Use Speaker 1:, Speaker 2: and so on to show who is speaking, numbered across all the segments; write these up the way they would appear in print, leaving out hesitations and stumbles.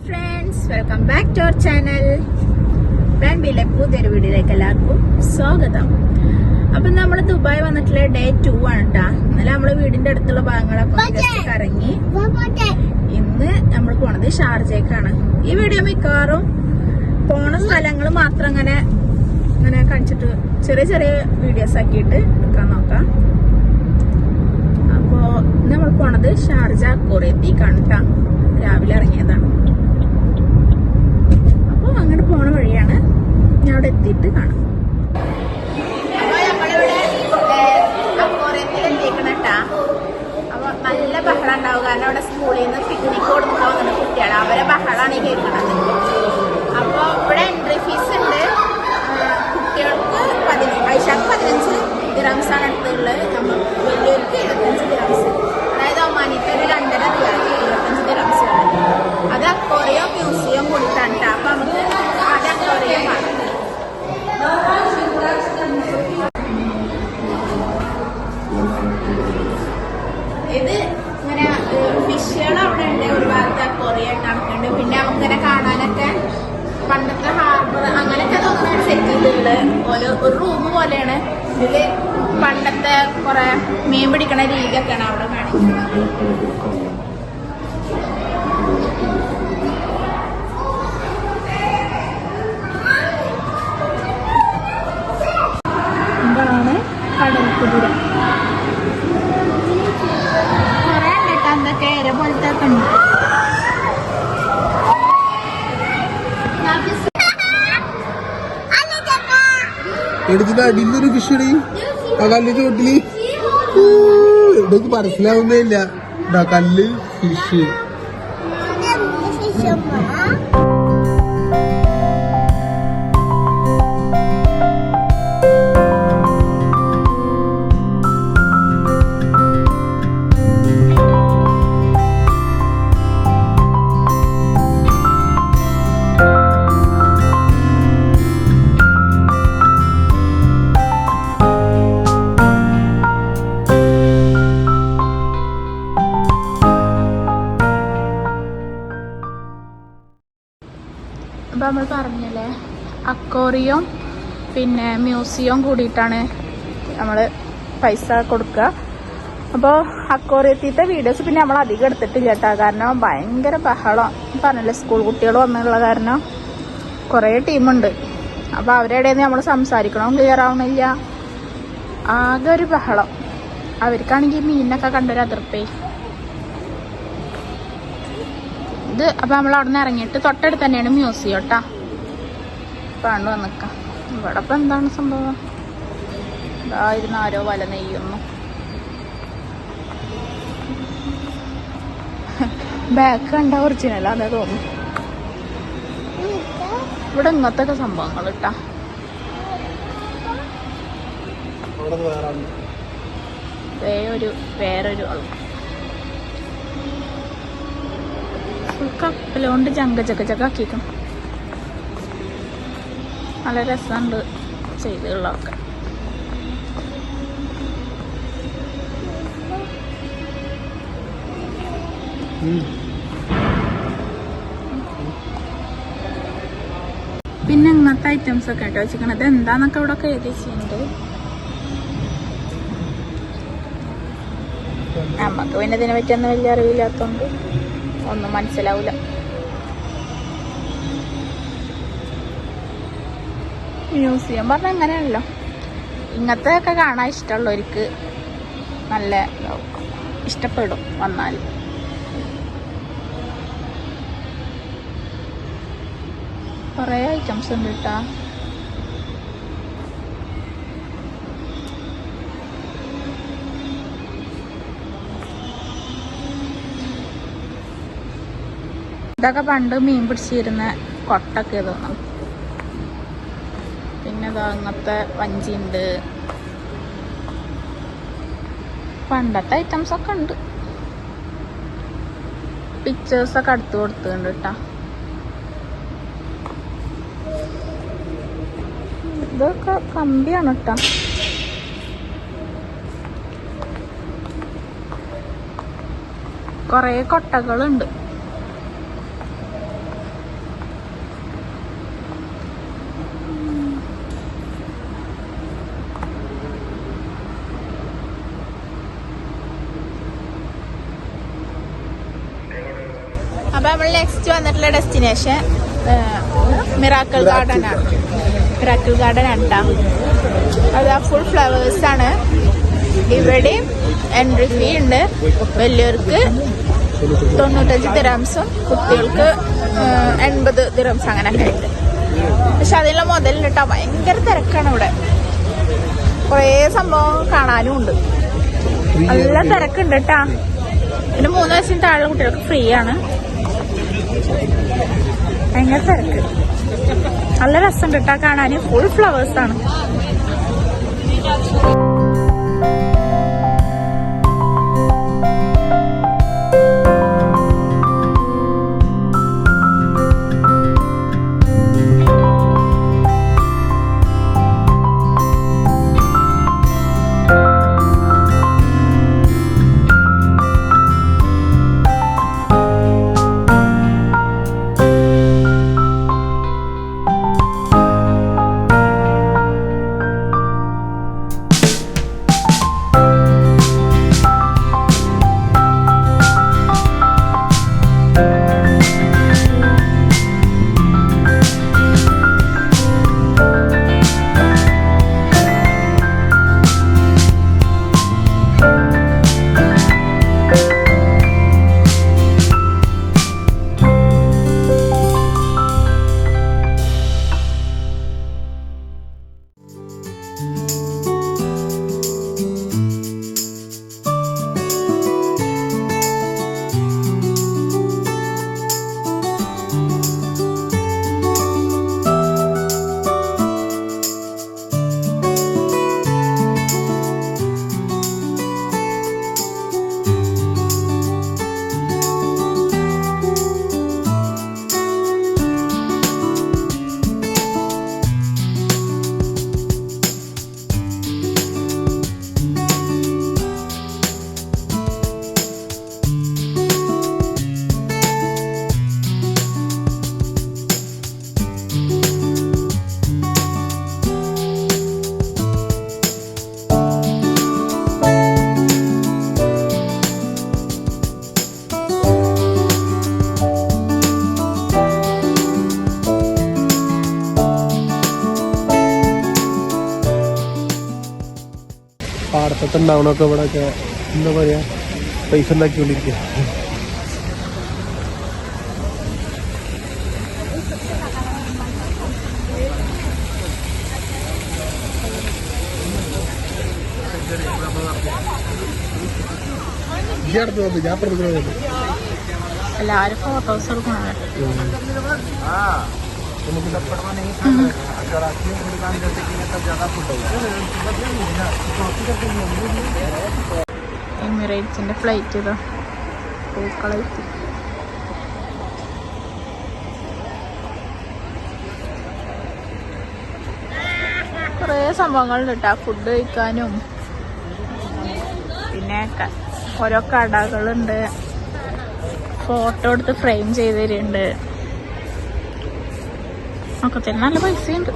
Speaker 1: Friends, welcome back to our channel. Plan ബിയിലെ പുതിയൊരു വീഡിയോയിലേക്ക് എല്ലാവർക്കും സ്വാഗതം. അപ്പം നമ്മൾ ദുബായ് വന്നിട്ടുള്ള ഡേ 2 ആണ് കേട്ടാ. ഇന്നലെ നമ്മള് വീടിന്റെ അടുത്തുള്ള ഭാഗങ്ങളൊക്കെ കറങ്ങി. ഇന്ന് നമ്മൾ പോണത് ഷാർജയ്ക്കാണ്. ഈ വീഡിയോ മിക്കവാറും പോണ സ്ഥലങ്ങൾ മാത്രം അങ്ങനെ കാണിച്ചിട്ട് ചെറിയ ചെറിയ വീഡിയോസ് ആക്കിയിട്ട് എടുക്കാൻ നോക്കാം. അപ്പോ നമ്മൾ പോണത് ഷാർജ അക്കോറിയത്തേക്കാണ് കേട്ടാ. രാവിലെ ഇറങ്ങിയതാണ്. അപ്പൊ അങ്ങോട്ട് പോണ വഴിയാണ്. ഞാൻ അവിടെ എത്തിയിട്ട് കാണാം. അക്കോറിയത്തിൽ എത്തിക്കണം കേട്ടാ. അപ്പൊ നല്ല ബഹളം ഉണ്ടാവും. കാരണം അവിടെ സ്കൂളിൽ നിന്ന് പിക്നിക് കൊടുക്കാൻ വന്ന കുട്ടികൾ, അവരെ ബഹളാണ് ഈ കേൾക്കണത്. അപ്പൊ ഇവിടെ എൻട്രി ഫീസ് ഉണ്ട്. കുട്ടികൾക്ക് 15 ദിറംസാണ് അടുത്തുള്ളത്. നമ്മൾ വലിയവർക്ക് 25 ദിറംസ്. അതായത് ഒമാനിക്ക് ഒരു 2.5 റിയാൽ 25 ദിറംസാണ്. അത് അക്വേറിയം മ്യൂസിയം കൊടുത്താണ് കേട്ടോ. അപ്പൊ നമുക്ക് ആദ്യം അക്വേറിയം കാണാം. ഇത് ഇങ്ങനെ ഫിഷുകൾ അവിടെ ഉണ്ട്. ഒരു ഭാഗത്ത് അക്വേറിയം നടക്കുന്നുണ്ട്. പിന്നെ നമുക്കിങ്ങനെ കാണാനൊക്കെ പണ്ടത്തെ ഹാർബർ അങ്ങനെയൊക്കെ തോന്നുന്ന സെറ്റ് ചെയ്തിട്ടുള്ളത് ഒരു റൂം പോലെയാണ്. ഇതില് പണ്ടത്തെ കുറെ മീൻ പിടിക്കണ രീതിയൊക്കെയാണ് അവിടെ കാണിക്കുന്നത്. ഇതാണ് കടൽക്കുതിര. കുറെ ഉണ്ട് എന്തൊക്കെ ഇര പോലത്തെ ഒക്കെ ഉണ്ട്.
Speaker 2: എടുത്തിട്ട് അടിയിലൊരു ഫിഷടി ആ കല്ല് ചോട്ടില് ഇതൊക്കെ മനസ്സിലാവുന്നേ ഇല്ല. കല്ല് ഫിഷ്.
Speaker 1: അപ്പോൾ നമ്മൾ പറഞ്ഞല്ലേ, അക്വേറിയം പിന്നെ മ്യൂസിയം കൂടിയിട്ടാണ് നമ്മൾ പൈസ കൊടുക്കുക. അപ്പോൾ അക്വേറിയത്തിൻ്റെ വീഡിയോസ് പിന്നെ നമ്മൾ അധികം എടുത്തിട്ടില്ല കേട്ടോ. കാരണം ഭയങ്കര ബഹളം. പറഞ്ഞല്ലേ, സ്കൂൾ കുട്ടികൾ വന്നുള്ള കാരണം കുറേ ടീമുണ്ട്. അപ്പോൾ അവരുടെ നമ്മൾ സംസാരിക്കണം, ക്ലിയർ ആവണില്ല. ആകെ ഒരു ബഹളം. അവർക്കാണെങ്കിൽ മീനിനൊക്കെ കണ്ടൊരു അതിർപ്പേ ഇത്. അപ്പം നമ്മൾ അവിടെ നിന്ന് ഇറങ്ങിയിട്ട് തൊട്ടടുത്ത് തന്നെയാണ് മ്യൂസിയം കേട്ടാ. പണ്ട് വന്നിക്കാം. ഇവിടെ ഇപ്പം എന്താണ് സംഭവം? ഇതായിരുന്നു ആരോ വല നെയ്യുന്നു. ബാക്ക് കണ്ട ഒറിജിനൽ അതേ തോന്നുന്നു. ഇവിടെ ഇങ്ങനത്തെ ഒക്കെ സംഭവങ്ങൾ കേട്ടാ. വേറൊരു ആൾ കപ്പലുകൊണ്ട് ചക്ക ആക്കിക്കണം. നല്ല രസമുണ്ട് ചെയ്തുള്ളതൊക്കെ. പിന്നെ ഇങ്ങനത്തെ ഐറ്റംസ് ഒക്കെ കേട്ടോ വെച്ചിരിക്കണത്. എന്താന്നൊക്കെ ഇവിടെ ഒക്കെ എഴുതി വെച്ചിട്ടുണ്ട്. നമുക്ക് പിന്നെ ഇതിനെ പറ്റിയൊന്നും വലിയ അറിവില്ലാത്തോണ്ട് ഒന്നും മനസ്സിലാവൂല. മ്യൂസിയം പറഞ്ഞാൽ അങ്ങനെയാണല്ലോ. ഇങ്ങനത്തെ ഒക്കെ കാണാൻ ഇഷ്ടമുള്ളവർക്ക് നല്ല ഇഷ്ടപ്പെടും വന്നാൽ. കുറേ ഐറ്റംസ് ഉണ്ട് കേട്ടാ. ഇതൊക്കെ പണ്ട് മീൻ പിടിച്ചിരുന്ന കൊട്ടൊക്കെ തോന്നും. പിന്നെ അങ്ങനത്തെ വഞ്ചിയുണ്ട്. പണ്ടത്തെ ഐറ്റംസ് ഒക്കെ ഉണ്ട്. പിക്ചേഴ്സൊക്കെ അടുത്ത് കൊടുത്തിട്ടുണ്ട് കേട്ടാ. ഇതൊക്കെ കമ്പിയാണ് കേട്ടാ. കുറേ കൊട്ടകളുണ്ട്. അപ്പൊ നമ്മൾ നെക്സ്റ്റ് വന്നിട്ടുള്ള ഡെസ്റ്റിനേഷൻ മിറാക്കിൾ ഗാർഡൻ ആണ്. മിറാക്കിൾ ഗാർഡൻ ആണ് കേട്ടോ. അത് ഫുൾ ഫ്ലവേഴ്സ് ആണ്. ഇവിടെയും എൻട്രി ഫീ ഉണ്ട്. വലിയവർക്ക് 95 ദിറംസും കുട്ടികൾക്ക് 80 ദിറംസ് അങ്ങനെയൊക്കെ ആയിട്ട്. പക്ഷെ അതിനുള്ള മുതലുണ്ട് കേട്ടോ. ഭയങ്കര തിരക്കാണ് ഇവിടെ. കുറേ സംഭവം കാണാനും ഉണ്ട്. നല്ല തിരക്കുണ്ട് കേട്ടാ. പിന്നെ 3 വയസ്സിന് താഴെ കുട്ടികൾക്ക് ഫ്രീ ആണ്. ഭയങ്കര തിരക്ക്. നല്ല രസമുണ്ട് കേട്ടാ കാണാൻ. ഫുൾ ഫ്ലവേഴ്സ് ആണ്.
Speaker 2: പാടത്തൊക്കെ ഉണ്ടാവണൊക്കെ ഇവിടെ ഒക്കെ എന്താ പറയാ പൈസ ഉണ്ടാക്കിക്കൊണ്ടിരിക്കുക. ഞാൻ പറഞ്ഞത്
Speaker 1: എല്ലാവരും ഫോട്ടോസ് എടുക്കണം. എമിറേറ്റ്സിന്റെ ഫ്ലൈറ്റ് ഇതാ പൂക്കളായിട്ട്. കുറേ സംഭവങ്ങളുണ്ട് കേട്ടോ. ഫുഡ് കഴിക്കാനും പിന്നെ ഓരോ കടകളുണ്ട്. ഫോട്ടോ എടുത്ത് ഫ്രെയിം ചെയ്ത് തരുന്നുണ്ട്. ഒക്കെ തന്നെ നല്ല പൈസയുണ്ട്.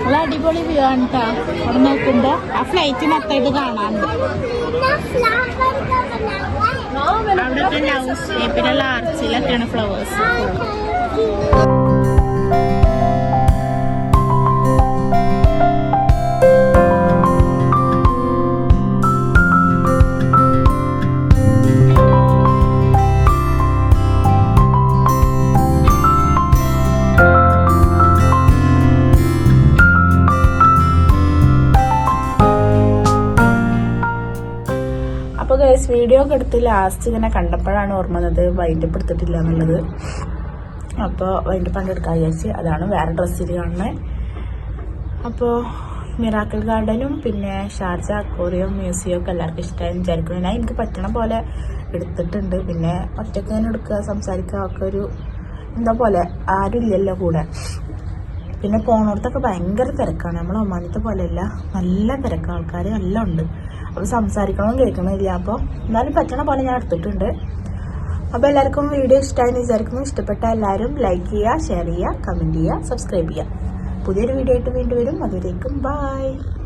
Speaker 1: നല്ല അടിപൊളി വ്യൂ ആണ് കേട്ടോ. അവിടെ നോക്കുമ്പോ ആ ഫ്ലൈറ്റ് മൊത്തമായിട്ട് കാണാനുണ്ട്. അവിടെയൊക്കെ ലവ് ഷേപ്പിലുള്ള ആർച്ചിലൊക്കെയാണ് ഫ്ലവേഴ്സ്. വീഡിയോ ഒക്കെ എടുത്ത് ലാസ്റ്റ് ഇങ്ങനെ കണ്ടപ്പോഴാണ് ഓർമ്മ വന്നത് വൈൻഡപ്പ് എടുത്തിട്ടില്ല എന്നുള്ളത്. അപ്പോൾ വൈൻഡപ്പ് കണ്ട് എടുക്കാൻ വിചാരിച്ച് അതാണ് വേറെ ഡ്രസ്സിൽ കാണുന്നത്. അപ്പോൾ മിറാക്കിൾ ഗാർഡനും പിന്നെ ഷാർജ അക്വേറിയം മ്യൂസിയം ഒക്കെ എല്ലാവർക്കും ഇഷ്ടമായി വിചാരിക്കുന്നു. ഞാൻ എനിക്ക് പറ്റണ പോലെ എടുത്തിട്ടുണ്ട്. പിന്നെ ഒറ്റയ്ക്ക് തന്നെ എടുക്കുക സംസാരിക്കുക ഒക്കെ ഒരു എന്താ പോലെ ആരും ഇല്ലല്ലോ കൂടെ. പിന്നെ പോണോടത്തൊക്കെ ഭയങ്കര തിരക്കാണ്. നമ്മൾ ഒമാനത്തെ പോലെയല്ല, നല്ല തിരക്കാണ്, ആൾക്കാർ നല്ല ഉണ്ട്. അപ്പോൾ സംസാരിക്കണം കേൾക്കണില്ല. അപ്പോൾ എന്നാലും പറ്റണ പോലെ ഞാൻ എടുത്തിട്ടുണ്ട്. അപ്പോൾ എല്ലാവർക്കും വീഡിയോ ഇഷ്ടമായെന്ന് വിചാരിക്കുന്നു. ഇഷ്ടപ്പെട്ട എല്ലാവരും ലൈക്ക് ചെയ്യുക, ഷെയർ ചെയ്യുക, കമൻറ്റ് ചെയ്യുക, സബ്സ്ക്രൈബ് ചെയ്യുക. പുതിയൊരു വീഡിയോ ആയിട്ട് വീണ്ടും വരും. അതുവരേക്കും ബൈ.